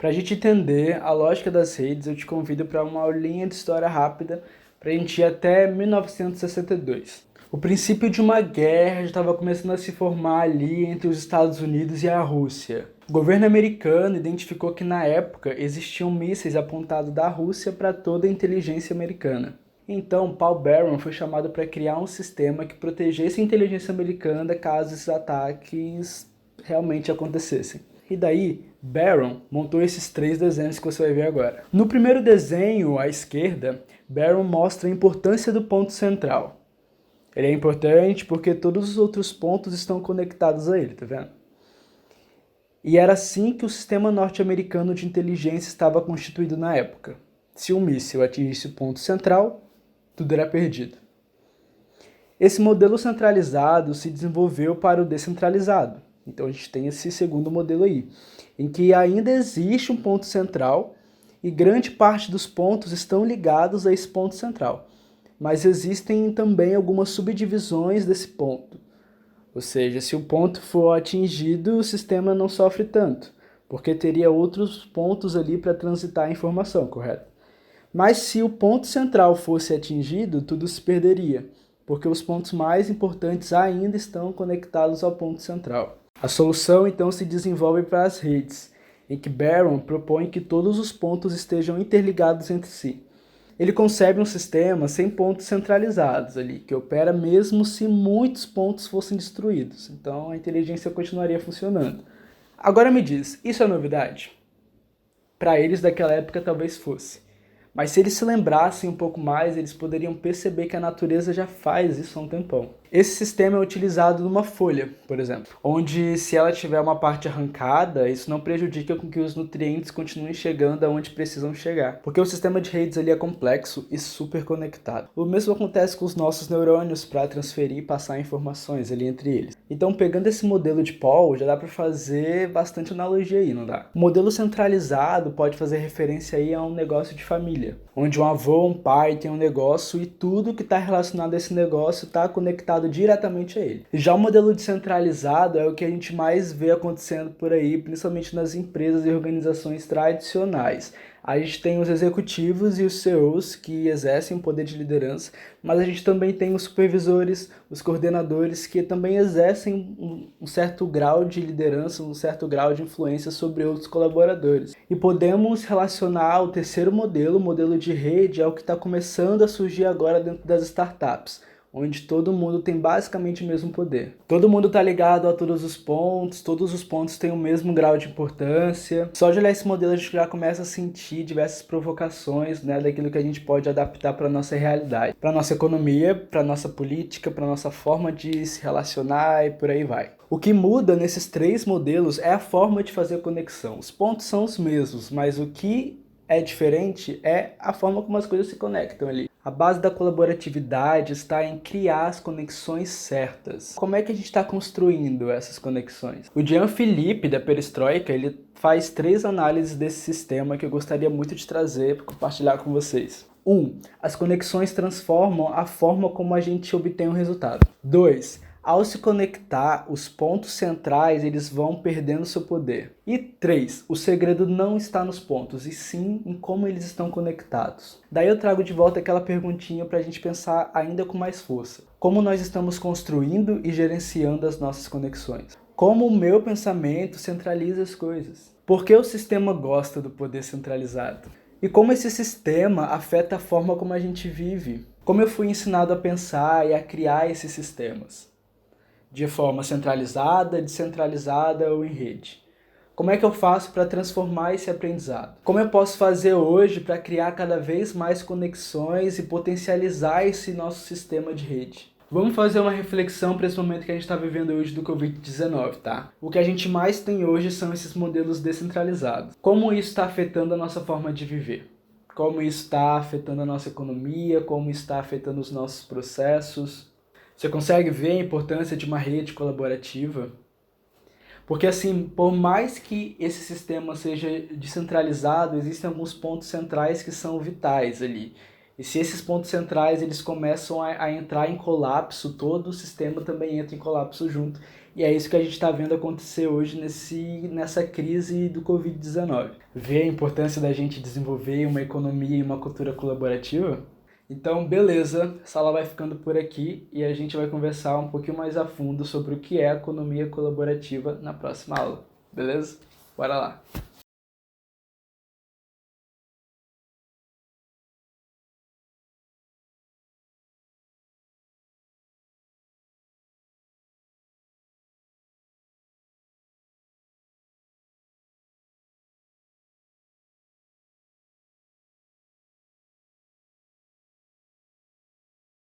Para a gente entender a lógica das redes, eu te convido para uma aulinha de história rápida para a gente ir até 1962. O princípio de uma guerra já estava começando a se formar ali entre os Estados Unidos e a Rússia. O governo americano identificou que na época existiam mísseis apontados da Rússia para toda a inteligência americana. Então, Paul Barron foi chamado para criar um sistema que protegesse a inteligência americana caso esses ataques realmente acontecessem. E daí, Barron montou esses 3 desenhos que você vai ver agora. No primeiro desenho, à esquerda, Barron mostra a importância do ponto central. Ele é importante porque todos os outros pontos estão conectados a ele, tá vendo? E era assim que o sistema norte-americano de inteligência estava constituído na época. Se um míssil atingisse o ponto central, tudo era perdido. Esse modelo centralizado se desenvolveu para o descentralizado. Então a gente tem esse segundo modelo aí, em que ainda existe um ponto central e grande parte dos pontos estão ligados a esse ponto central. Mas existem também algumas subdivisões desse ponto. Ou seja, se o ponto for atingido, o sistema não sofre tanto, porque teria outros pontos ali para transitar a informação, correto? Mas se o ponto central fosse atingido, tudo se perderia, porque os pontos mais importantes ainda estão conectados ao ponto central. A solução então se desenvolve para as redes, em que Barron propõe que todos os pontos estejam interligados entre si. Ele concebe um sistema sem pontos centralizados ali, que opera mesmo se muitos pontos fossem destruídos. Então a inteligência continuaria funcionando. Agora me diz, isso é novidade? Para eles daquela época talvez fosse. Mas se eles se lembrassem um pouco mais, eles poderiam perceber que a natureza já faz isso há um tempão. Esse sistema é utilizado numa folha, por exemplo, onde se ela tiver uma parte arrancada, isso não prejudica com que os nutrientes continuem chegando aonde precisam chegar, porque o sistema de redes ali é complexo e super conectado. O mesmo acontece com os nossos neurônios para transferir e passar informações ali entre eles. Então, pegando esse modelo de Paul, já dá para fazer bastante analogia aí, não dá? O modelo centralizado pode fazer referência aí a um negócio de família, onde um avô, um pai tem um negócio e tudo que está relacionado a esse negócio está conectado diretamente a ele. Já o modelo descentralizado é o que a gente mais vê acontecendo por aí, principalmente nas empresas e organizações tradicionais. A gente tem os executivos e os CEOs que exercem o poder de liderança, mas a gente também tem os supervisores, os coordenadores que também exercem um certo grau de liderança, um certo grau de influência sobre outros colaboradores. E podemos relacionar ao terceiro modelo, o modelo de rede, ao que está começando a surgir agora dentro das startups, onde todo mundo tem basicamente o mesmo poder. Todo mundo está ligado a todos os pontos têm o mesmo grau de importância. Só de olhar esse modelo a gente já começa a sentir diversas provocações, né, daquilo que a gente pode adaptar para a nossa realidade, para a nossa economia, para a nossa política, para a nossa forma de se relacionar e por aí vai. O que muda nesses 3 modelos é a forma de fazer conexão. Os pontos são os mesmos, mas o que é diferente é a forma como as coisas se conectam ali. A base da colaboratividade está em criar as conexões certas. Como é que a gente está construindo essas conexões? O Jean-Philippe, da Perestroika, ele faz 3 análises desse sistema que eu gostaria muito de trazer para compartilhar com vocês. 1. As conexões transformam a forma como a gente obtém um resultado. 2. Ao se conectar, os pontos centrais eles vão perdendo seu poder. E 3. O segredo não está nos pontos, e sim em como eles estão conectados. Daí eu trago de volta aquela perguntinha para a gente pensar ainda com mais força. Como nós estamos construindo e gerenciando as nossas conexões? Como o meu pensamento centraliza as coisas? Por que o sistema gosta do poder centralizado? E como esse sistema afeta a forma como a gente vive? Como eu fui ensinado a pensar e a criar esses sistemas? De forma centralizada, descentralizada ou em rede? Como é que eu faço para transformar esse aprendizado? Como eu posso fazer hoje para criar cada vez mais conexões e potencializar esse nosso sistema de rede? Vamos fazer uma reflexão para esse momento que a gente está vivendo hoje do Covid-19, tá? O que a gente mais tem hoje são esses modelos descentralizados. Como isso está afetando a nossa forma de viver? Como isso está afetando a nossa economia? Como isso está afetando os nossos processos? Você consegue ver a importância de uma rede colaborativa? Porque assim, por mais que esse sistema seja descentralizado, existem alguns pontos centrais que são vitais ali. E se esses pontos centrais eles começam a entrar em colapso, todo o sistema também entra em colapso junto. E é isso que a gente está vendo acontecer hoje nessa crise do Covid-19. Ver a importância da gente desenvolver uma economia e uma cultura colaborativa? Então, beleza, essa aula vai ficando por aqui e a gente vai conversar um pouquinho mais a fundo sobre o que é a economia colaborativa na próxima aula, beleza? Bora lá!